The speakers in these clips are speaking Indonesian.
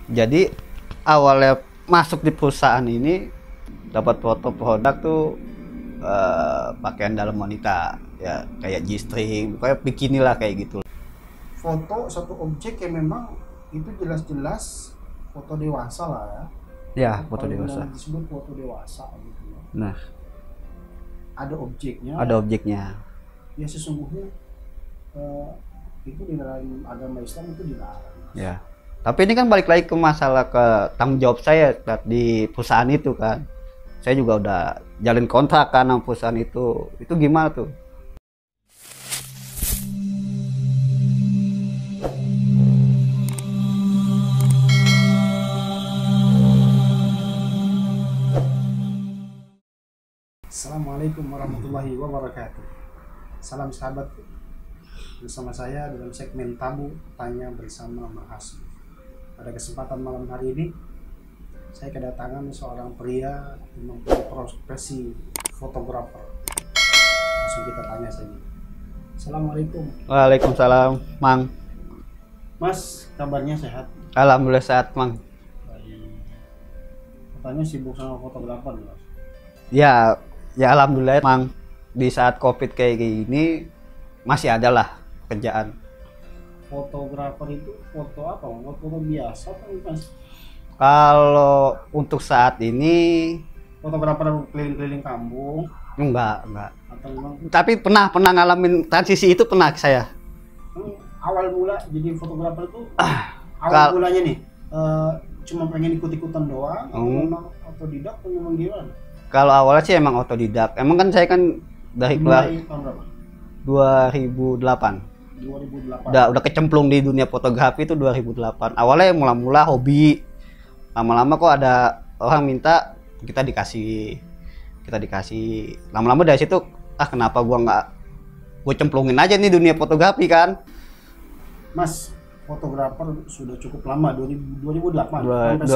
Jadi awalnya masuk di perusahaan ini dapat foto produk tuh pakaian dalam wanita ya, kayak G-string, kayak bikini lah kayak gitu. Foto satu objek yang memang itu jelas-jelas foto dewasa lah ya. Ya, foto Kalau dewasa. yang disebut foto dewasa gitu ya. Nah, Ada objeknya. ada objeknya. Ya sesungguhnya itu di dalam agama Islam itu dilarang. Ya. Tapi ini kan balik lagi ke masalah ke tanggung jawab saya di perusahaan itu kan. Saya juga udah jalin kontrak kan sama perusahaan itu. Itu gimana tuh? Assalamualaikum warahmatullahi wabarakatuh. Salam sahabat, bersama saya dalam segmen Tabu Tanya Bersama Mahasiswa. Pada kesempatan malam hari ini, saya kedatangan seorang pria yang mempunyai profesi fotografer. Langsung kita tanya saja. Assalamualaikum. Waalaikumsalam, Mang. Mas, kabarnya sehat? Alhamdulillah sehat, Mang. Katanya sibuk sama fotografer, Mas. Ya alhamdulillah, Mang. Di saat Covid kayak gini masih ada lah kerjaan. Fotografer itu foto apa? Foto biasa atau Mas? Kalau untuk saat ini Fotografer keliling-keliling kampung enggak. atau memang Tapi pernah ngalamin transisi itu, pernah saya. awal mula jadi fotografer itu awal kal- mulanya nih cuma pengen ikut-ikutan doang atau Hmm. memang otodidak atau memang gimana? Kalau awalnya sih emang otodidak. Emang kan saya kan dari kelas Dimulai tahun berapa? 2008. 2008. Udah kecemplung di dunia fotografi itu 2008. Awalnya mula-mula hobi. Lama-lama kok ada orang minta, kita dikasih. Lama-lama dari situ, kenapa gue cemplungin aja nih dunia fotografi kan. Mas, fotografer sudah cukup lama 2008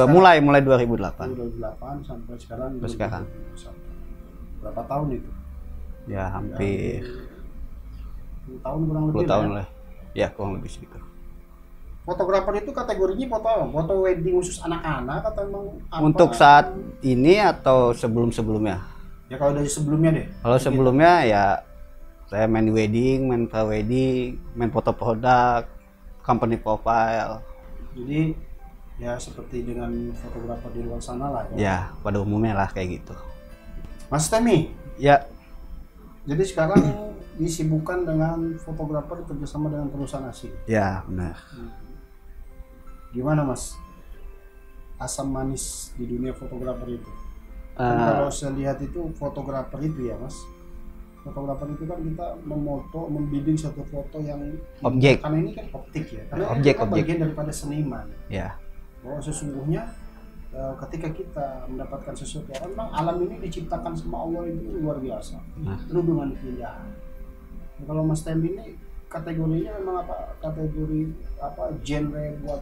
Mulai 2008. 2008 sampai sekarang. Sampai sekarang. 2021. Berapa tahun itu? Ya hampir 10 tahun kurang 10 lebih tahun lah ya. lah. Ya kurang lebih segitu. Fotografer itu kategorinya foto apa? Foto wedding khusus anak-anak atau memang apa? Untuk saat ini atau sebelum-sebelumnya? Ya kalau dari sebelumnya deh. Kalau sebelumnya ya saya main wedding, main pre-wedding, main foto produk, company profile. Jadi ya seperti dengan fotografer di luar sana lah ya. Ya pada umumnya lah kayak gitu. Mas Temi, Ya, jadi sekarang disibukkan dengan fotografer kerjasama dengan perusahaan asing. ya benar. Gimana Mas? Asam manis di dunia fotografer itu. Kan Eh, kalau saya lihat itu fotografer itu ya Mas. Fotografer itu kan kita membidding satu foto yang Objek. Karena ini kan optik ya. Karena Objek, itu kan objek. bagian daripada seniman. Ya, Bahwa sesungguhnya ketika kita mendapatkan sesuatu, memang alam ini diciptakan sama Allah itu luar biasa, penuh dengan keindahan. Nah, kalau Mas Tem ini kategorinya memang apa? Kategori apa? Genre buat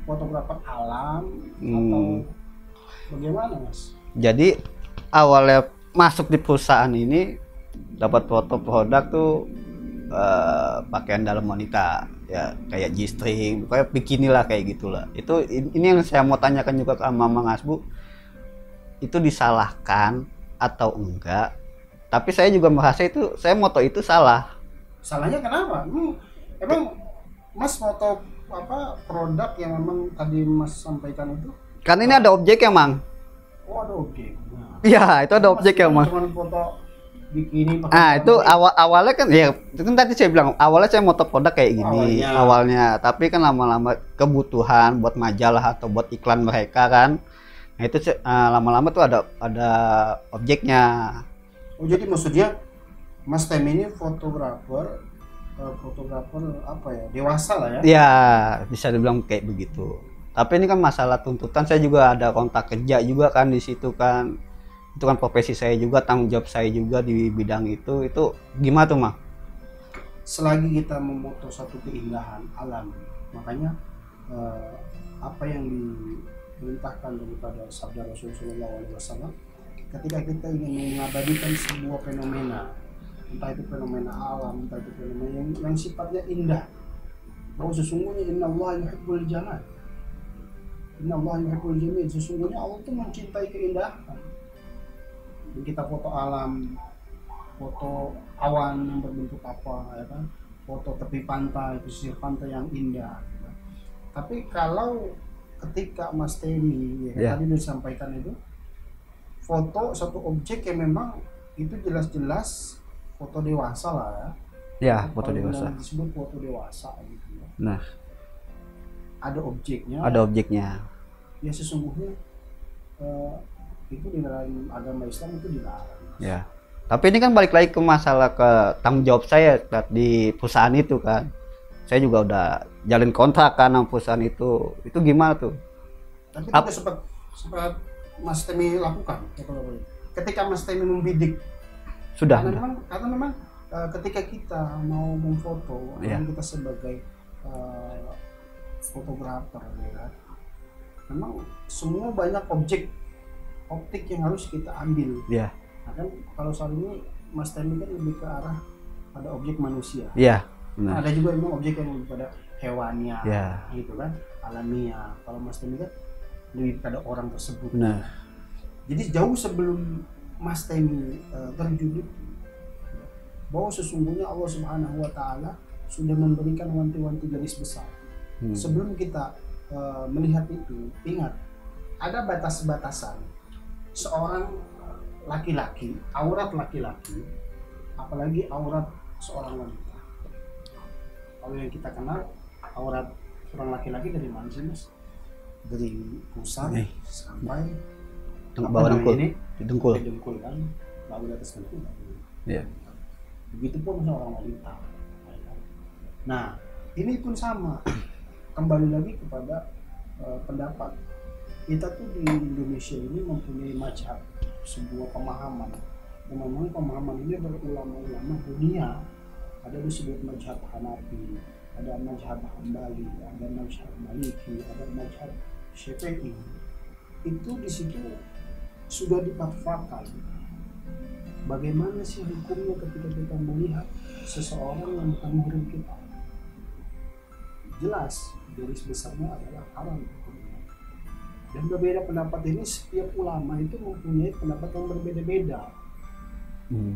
fotografer alam atau bagaimana Mas? jadi awalnya masuk di perusahaan ini dapat foto produk tuh pakaian dalam wanita ya, kayak G-string, kayak bikini lah kayak gitulah. Ini yang saya mau tanyakan juga ke Mang Asbu, itu disalahkan atau enggak? Tapi saya juga merasa itu saya moto itu salah. Salahnya kenapa? Emang Mas foto apa produk yang memang tadi Mas sampaikan itu? Kan ini ada objek ya, Mang. Oh ada objek. Iya, itu ada objek ya, Mang. Cuma foto bikini pakai Ah, itu celana. awalnya kan ya, itu kan tadi saya bilang awalnya saya moto produk kayak gini awalnya, tapi kan lama-lama kebutuhan buat majalah atau buat iklan mereka kan. Nah, itu lama-lama tuh ada objeknya. Oh jadi maksudnya Mas Tem ini fotografer apa ya, dewasa lah ya? Ya, bisa dibilang kayak begitu. Tapi ini kan masalah tuntutan, saya juga ada kontak kerja juga kan di situ kan. Itu kan profesi saya juga, tanggung jawab saya juga di bidang itu gimana tuh, Mang? Selagi kita memoto satu keindahan alam, makanya apa yang diperintahkan daripada sabda Rasulullah SAW, ketika kita ingin mengabadikan sebuah fenomena, entah itu fenomena alam, entah itu fenomena yang sifatnya indah, bahwa sesungguhnya innallaha yuhibbul jamal, Innallaha yuhibbul jamil, sesungguhnya Allah tuh mencintai keindahan. Dan kita foto alam, foto awan yang berbentuk apa, ya kan, foto tepi pantai, pesisir pantai yang indah, ya kan? Tapi kalau ketika Mas Temi ya, tadi disampaikan itu foto satu objek yang memang itu jelas-jelas foto dewasa lah ya. Ya, foto dewasa. Disebut foto dewasa gitu ya. Nah, ada objeknya. ada objeknya. Ya sesungguhnya itu di dalam agama Islam itu dilarang. Ya. Tapi ini kan balik lagi ke masalah ke tanggung jawab saya di perusahaan itu kan. Saya juga udah jalin kontrak kan sama perusahaan itu. Itu gimana tuh? Tapi itu sempat Mas Temi lakukan ketika Mas Temi membidik. Sudah. Karena memang ketika kita mau memfoto, kita sebagai fotografer, ya, memang semua banyak optik yang harus kita ambil. Ya. Nah, kan kalau soal ini Mas Temi kan lebih ke arah pada objek manusia. Iya. Nah, ada juga memang objek yang lebih pada hewannya, gitu kan, alamiah. Kalau Mas Temi kan lebih pada orang tersebut. Nah. Jadi jauh sebelum Mas Temi terjun bahwa sesungguhnya Allah Subhanahu wa Ta'ala sudah memberikan wanti-wanti garis besar. Sebelum kita melihat itu, ingat ada batas-batasan seorang laki-laki, aurat laki-laki, apalagi aurat seorang wanita. Kalau yang kita kenal aurat seorang laki-laki dari mana sih, Mas? Dari pusat sampai bawah dengkul, di dengkul kan, baru di atas dengkul. Iya. Begitupun seorang wanita. Nah, ini pun sama. Kembali lagi kepada pendapat. Kita tuh di Indonesia ini mempunyai mazhab, sebuah pemahaman. Yang memang pemahaman ini berulama-ulama dunia. Ada disebut mazhab Hanafi, ada mazhab Hambali, ada mazhab Maliki, ada mazhab Syafi'i. Itu di situ sudah dipatwakan. Bagaimana sih hukumnya ketika kita melihat seseorang yang bukan muhrim kita? Jelas, garis besarnya adalah haram. Dan berbeda pendapat ini, setiap ulama itu mempunyai pendapat yang berbeda-beda.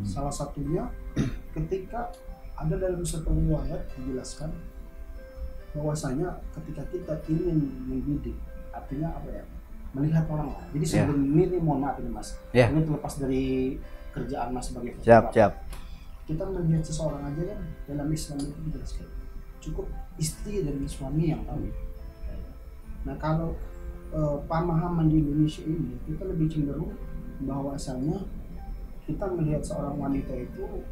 Salah satunya ketika ada dalam satu riwayat dijelaskan bahwasanya ketika kita ingin mendidik, artinya apa ya? Melihat orang lain. Jadi sebelum ini mohon maaf ini Mas. Ini terlepas dari kerjaan Mas sebagai fotografer. Siap. Kita melihat seseorang aja kan dalam Islam itu dijelaskan cukup istri dan suami yang tahu. Nah kalau pemahaman di Indonesia ini kita lebih cenderung bahwasanya kita melihat seorang wanita itu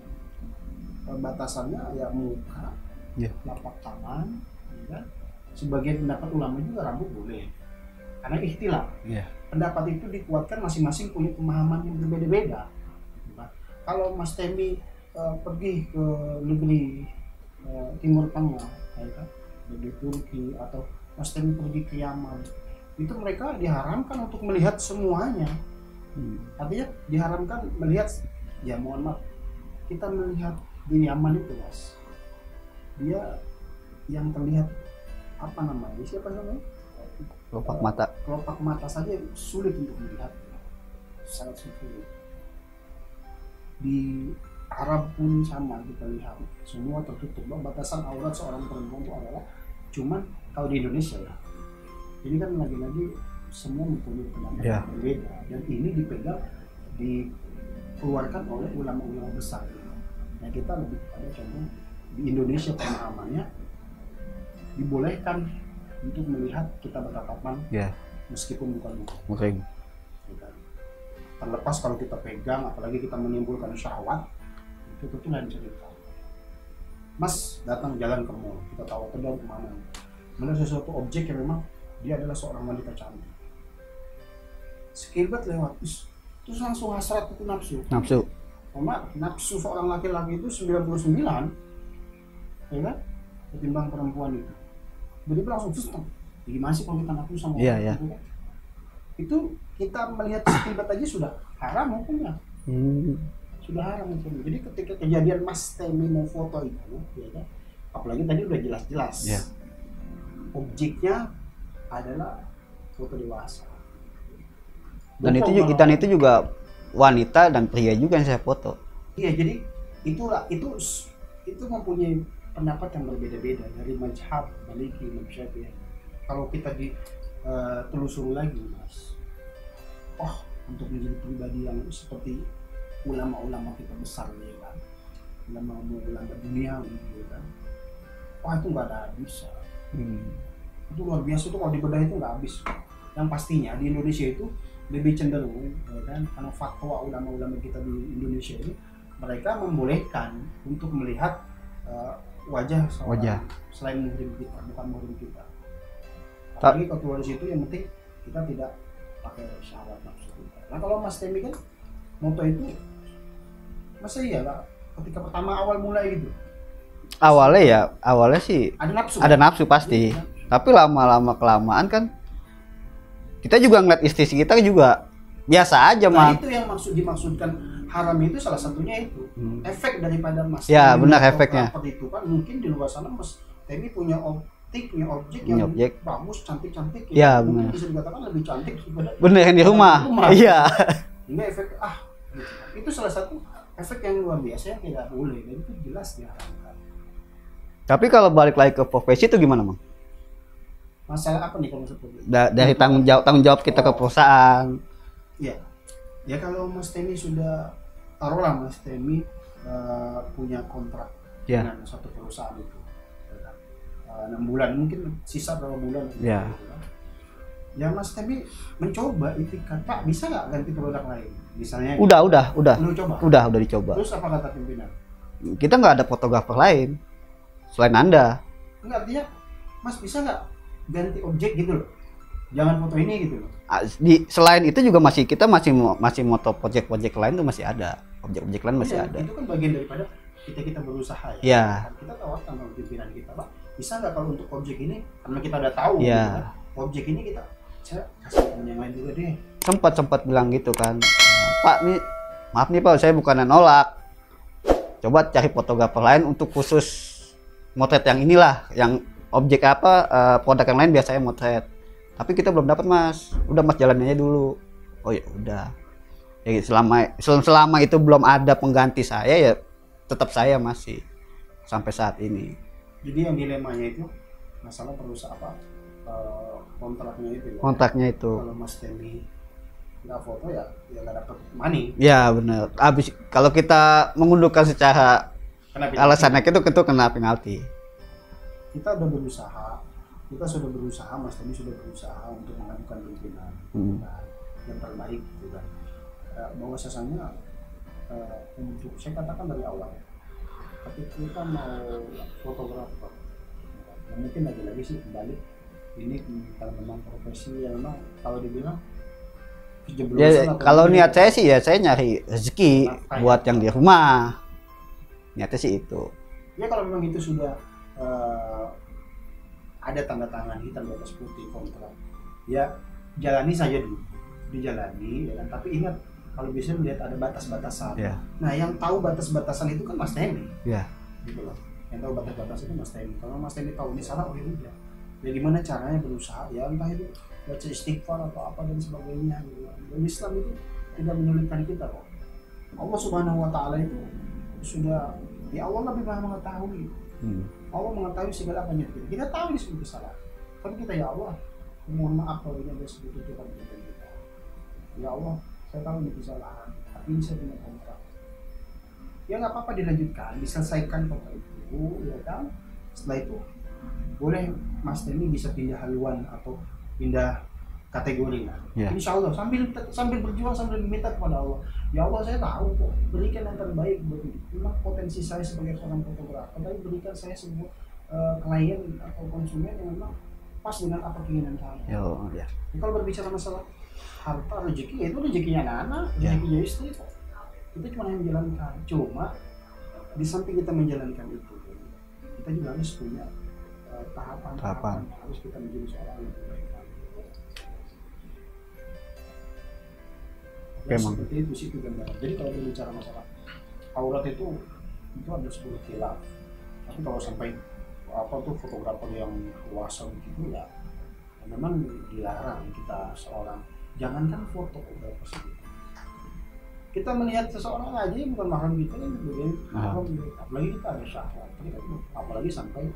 batasannya ya muka, telapak tangan, ya. Sebagian pendapat ulama juga rambut boleh. Karena ikhtilaf. Pendapat itu dikuatkan masing-masing punya pemahaman yang berbeda-beda. Nah, kalau Mas Temi pergi ke negeri Timur Tengah, ya kan, di Turki, atau Mas Temi pergi ke Yaman, itu mereka diharamkan untuk melihat semuanya. Artinya diharamkan melihat, ya mohon maaf, kita melihat di Yaman itu Mas, dia yang terlihat apa namanya? Siapa namanya? Kelopak mata saja sulit untuk melihat, sangat sulit. Di Arab pun sama, kita lihat semua tertutup. Batasan aurat seorang perempuan itu adalah cuman kalau di Indonesia ya, ini kan lagi-lagi semua mempunyai pendapat yang berbeda, dan ini dipegang, dikeluarkan oleh ulama-ulama besar. Nah kita lebih pada contoh di Indonesia pemahamannya dibolehkan untuk melihat kita bertatapan, meskipun bukan muhrim. Terlepas kalau kita pegang, apalagi kita menimbulkan syahwat, itu tentu lain cerita. Mas datang jalan ke mall, kita tahu pedang kemana, melihat sesuatu objek yang memang dia adalah seorang wanita cantik, sekilbat lewat, terus langsung hasrat itu nafsu. Nafsu seorang laki-laki itu 99, ya kan, ketimbang perempuan itu. Begitu langsung susah. Gimana sih kalau kita nafsu sama orang itu kan? Itu kita melihat sekibat aja sudah haram hukumnya. Sudah haram hukumnya. Jadi ketika kejadian Mas Temi mau foto itu, ya kan, apalagi tadi udah jelas-jelas objeknya adalah foto dewasa. Dan itu juga wanita dan pria juga yang saya foto. Iya, jadi itu mempunyai pendapat yang berbeda-beda dari mazhab Maliki, Imam Syafi'i. Kalau kita telusuri lagi, Mas, untuk menjadi pribadi yang seperti ulama-ulama kita besar, ya kan, ulama dunia, gitu kan, itu nggak ada habis. Itu luar biasa, itu kalau dibedah itu nggak habis. Yang pastinya di Indonesia itu lebih cenderung, ya kan, karena fatwa ulama-ulama kita di Indonesia ini, mereka membolehkan untuk melihat wajah selain muhrim kita, bukan muhrim kita. Apalagi kalau keluar situ, yang penting kita tidak pakai syarat nafsu kita. Nah kalau Mas Temi kan moto itu, masa iya lah ketika pertama awal mulai gitu? Awalnya sih ada nafsu pasti. Tapi lama-lama kelamaan kan kita juga ngeliat istri kita juga biasa aja, Nah itu yang dimaksudkan haram itu, salah satunya itu efek daripada Mas ya, Temi benar efeknya. Itu kan mungkin di luar sana Mas Temi punya objek yang bagus, cantik-cantik ya, mungkin bisa dikatakan lebih cantik daripada yang di rumah. Iya. Hingga efek gitu. Itu salah satu efek yang luar biasa yang tidak boleh, dan itu jelas diharamkan. Tapi kalau balik lagi ke profesi itu gimana, Bang? Masalah apa nih kalau seperti itu? Dari tanggung jawab kita ke perusahaan. Iya. Ya kalau Mas Temi sudah, taruhlah Mas Temi punya kontrak dengan satu perusahaan itu 6 bulan, mungkin sisa berapa bulan ya. Ya Mas Temi mencoba itikat, Pak bisa nggak ganti produk lain misalnya? Udah dicoba. Terus apa kata pimpinan? Kita nggak ada fotografer lain selain Anda. Enggak, artinya Mas bisa nggak ganti objek gitu loh, jangan foto ini gitu loh. Selain itu juga kita masih moto project lain tuh masih ada, objek lain masih ada. Itu kan bagian daripada kita berusaha ya. Ya. Kita tawarkan sama pimpinan kita, Pak bisa nggak kalau untuk objek ini, karena kita udah tahu ya. Gitu kan, objek ini kita kasih teman yang lain juga deh. Sempat bilang gitu kan, Pak nih maaf nih Pak, saya bukan nolak, coba cari fotografer lain untuk khusus motret yang inilah, yang objek produk yang lain biasanya motret. Tapi kita belum dapat, Mas. Udah Mas jalanin aja dulu. Oh ya udah. Ya selama itu belum ada pengganti saya, ya tetap saya masih sampai saat ini. Jadi yang dilemanya itu masalah perusahaan kontraknya itu ya. Kontraknya itu. Kalau Mas Temi nggak foto ya nggak dapat money. Ya benar. Abis kalau kita mengundurkan secara alasannya itu kena penalti. Kita sudah berusaha, Mas Temi sudah berusaha untuk mengajukan pimpinan yang terbaik gitu kan. Bahwa sesungguhnya untuk saya katakan dari awal, tapi kita mau fotografer, mungkin lagi-lagi sih kembali ini kalau memang profesi yang memang kalau dibilang ya, kalau niat saya sih ya saya nyari rezeki buat yang di rumah, niatnya sih itu. Ya kalau memang itu sudah ada tanda tangan hitam di atas putih kontrak, ya jalani saja dulu, dijalani ya kan. Tapi ingat, kalau bisa melihat ada batas-batasan. Yeah. Nah yang tahu batas-batasan itu kan Mas Temi. Yeah. Gitu loh. Yang tahu batas-batasan itu Mas Temi. Kalau Mas Temi tahu ini salah, ya gimana caranya berusaha, ya entah itu baca istighfar atau apa dan sebagainya gitu. Dan Islam itu tidak menyulitkan kita kok. Allah Subhanahu wa taala itu sudah, ya Allah lebih maha mengetahui. Allah mengetahui segala apa yang kita tahu ini sebuah kesalahan. Tapi kita, ya Allah, mohon maaf kalau ini ada sebuah tujuan kita. Ya Allah, saya tahu ini kesalahan, tapi ini saya punya kontrak. Ya nggak apa-apa, dilanjutkan, diselesaikan kontrak itu, ya kan. Setelah itu boleh Mas Temi bisa pindah haluan atau pindah kategori lah. Yeah. Insya Allah sambil berjuang, sambil meminta kepada Allah. Ya Allah, saya tahu kok, berikan yang terbaik buat ini. Memang potensi saya sebagai seorang fotografer, tapi berikan saya sebuah klien atau konsumen yang memang pas dengan apa keinginan saya. Yeah. Kalau berbicara masalah harta, rezeki, ya itu rezekinya anak-anak, rezekinya istri kok. Kita cuma yang menjalankan. Cuma di samping kita menjalankan itu, kita juga harus punya tahapan. Harus kita menjadi seorang yang baik. Ya, seperti itu sih gambaran. Jadi kalau berbicara masalah aurat itu ada 10 khilaf. Tapi kalau sampai fotografer yang kuasa begitu ya Memang dilarang kita seorang, jangankan foto udah pasti. Kita melihat seseorang aja yang bukan mahram kita kan kemudian apalagi kita ada syahwat, apalagi sampai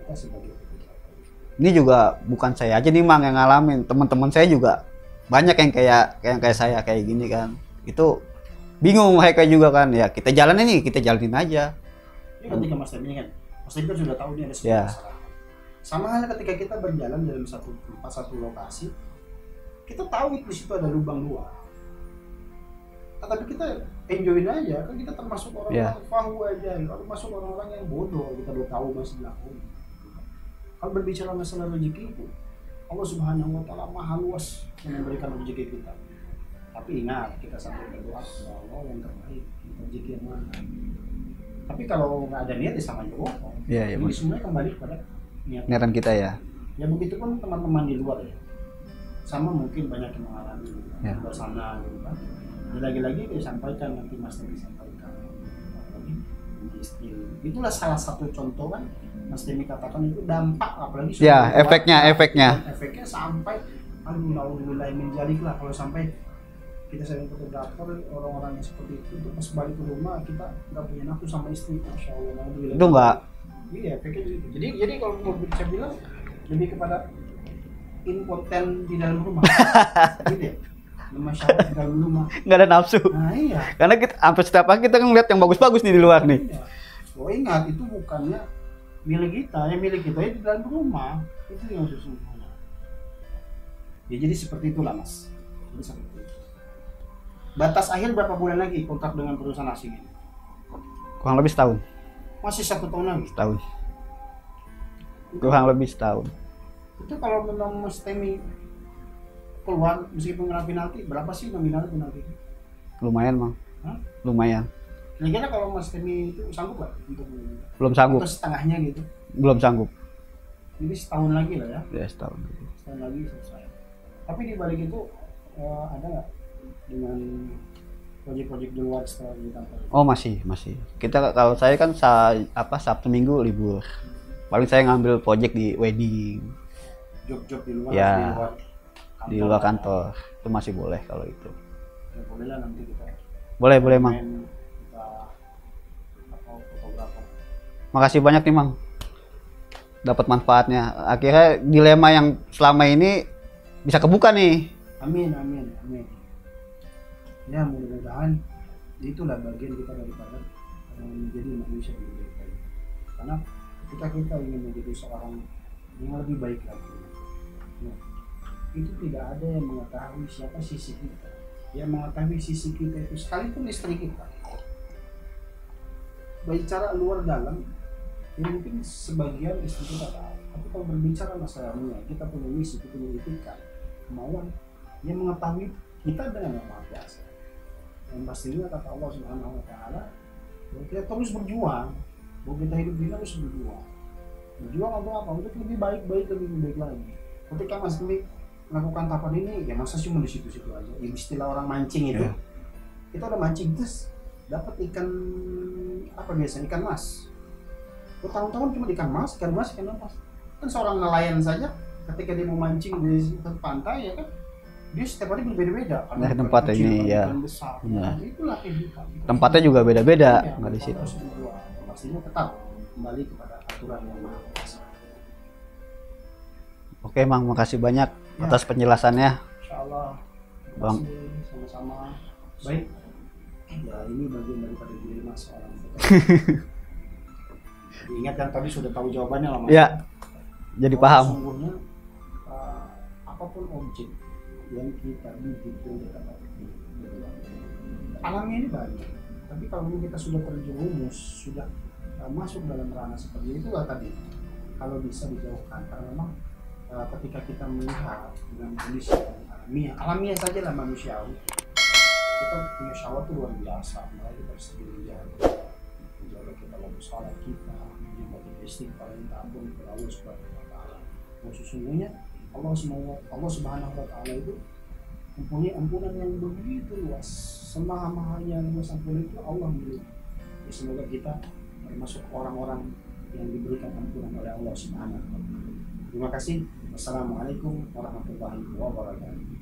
kita sebagai fotografer. Ini juga bukan saya aja nih Mang yang ngalamin, teman-teman saya juga banyak yang kayak saya kayak gini kan. Itu bingung mereka juga kan, ya kita jalanin aja. Ini ketika Mas Temi kan, Mas Temi kan sudah tahu ini ada sebuah masalah. Sama halnya ketika kita berjalan dalam satu tempat, satu lokasi, kita tahu di situ ada lubang dua. Tapi kita enjoyin aja, kan kita termasuk orang-orang fahu aja, kalau masuk orang-orang yang bodoh, kita udah tahu masih dilakukan. Kalau berbicara masalah rezeki itu, Allah Subhanahu wa Ta'ala maha luas yang memberikan rezeki kita. Tapi ingat, kita sampai berdoa kepada Allah yang terbaik, rezeki yang mana. Tapi kalau nggak ada niat ya sama aja bohong. Jadi semuanya kembali kepada niatan kita ya. Ya begitu pun teman-teman di luar ya. Sama mungkin banyak yang mengalami di luar sana gitu kan. Lagi-lagi disampaikan, nanti Mas Temi sampaikan itulah salah satu contoh kan Mas Temi katakan itu dampak, apalagi efeknya sampai alhamdulillah menjalik lah kalau sampai kita sering fotografer orang-orang yang seperti itu pas balik ke rumah kita nggak punya nafsu sama istri, masya Allah. Itu enggak. Iya efeknya gitu. Jadi kalau mau saya bilang lebih kepada impoten di dalam rumah gitu ya. Masyarakat di dalam rumah nggak ada nafsu. Nah iya. Karena kita hampir setiap pagi kita ngeliat yang bagus-bagus nih di luar nih. Iya. Oh ingat itu bukannya milik kita, yang milik kita ya di dalam rumah itu yang sesungguhnya. Ya jadi seperti itulah Mas. Jadi seperti itu. Batas akhir berapa bulan lagi kontrak dengan perusahaan asing ini? Kurang lebih setahun. Masih 1 tahun lagi? Setahun. Kurang lebih setahun. Itu kalau memang Mas Temi keluar meskipun kena penalti, berapa sih nominal penalti? Lumayan Mang. Hah? Lumayan. Kira-kira kalau Mas Temi itu sanggup nggak untuk belum sanggup? Atau setengahnya gitu? Belum sanggup. Jadi setahun lagi lah ya? Ya setahun. Setahun lagi selesai. Tapi di balik itu ada nggak dengan proyek-proyek di luar setelah di kantor? Oh masih. Kita kalau saya kan Sabtu Minggu libur. Paling saya ngambil proyek di wedding. Job-job di luar. Ya. Di luar kantor itu masih boleh kalau itu. Ya boleh lah nanti kita. Boleh Mang. Kita fotografer. Makasih banyak nih Mang. Dapat manfaatnya. Akhirnya dilema yang selama ini bisa kebuka nih. Amin. Ya mudah-mudahan itulah bagian kita daripada menjadi manusia yang lebih baik. Karena ketika kita ingin menjadi seorang yang lebih baik lagi. Ya, itu tidak ada yang mengetahui siapa sisi kita. Yang mengetahui sisi kita itu sekalipun istri kita. Berbicara luar dalam, ya mungkin sebagian istri kita tahu. Tapi kalau berbicara masalahnya, kita punya misi, kita punya etika, kemauan, yang mengetahui kita dengan yang maha biasa. Dan pastinya kata Allah Subhanahu Wa Taala, kita terus berjuang. Bahwa kita hidup ini harus berjuang. Berjuang untuk apa? Untuk lebih baik lagi. Ketika Mas Temi melakukan tahapan ini, ya masa sih mau di situ-situ aja. Ya, istilah orang mancing itu, kita udah mancing terus dapat ikan apa biasanya ikan mas. Bertahun-tahun cuma ikan mas. Kan seorang nelayan saja ketika dia mau mancing di pantai ya kan, dia setiap hari berbeda-beda. Nah tempat ini ya. Besar. Nah, itulah kehidupan. Tempatnya juga beda-beda, nggak di situ. Pastinya tetap kembali kepada aturan yang maha kuasa. Oke Mang, makasih banyak atas penjelasannya. Insyaallah. Bang. Sama-sama. Baik. Ya ini bagian daripada diri Mas orang. Ingat yang tadi sudah tahu jawabannya lah Mas. Ya. Jadi paham. Sesungguhnya apapun objek yang kita bidik yang kita dapetin, alamnya ini banyak. Tapi kalau kita sudah terjerumus, sudah masuk dalam ranah seperti itu lah tadi. Kalau bisa dijauhkan, karena memang ketika kita melihat dengan kondisi alamiah saja lah manusiawi, kita punya syahwat itu luar biasa. Mulai kita harus menjaga kita lalu sholat kita, menjaga istighfar kita ampun kepada Allah Subhanahu Wa Taala. Sesungguhnya Allah Subhanahu Wa Taala itu mempunyai ampunan yang begitu luas, semaha-mahanya luas ampun itu Allah miliki. Ya, semoga kita termasuk orang-orang yang diberikan ampunan oleh Allah Subhanahu Wa Taala. Terima kasih Wassalamualaikum warahmatullahi wabarakatuh.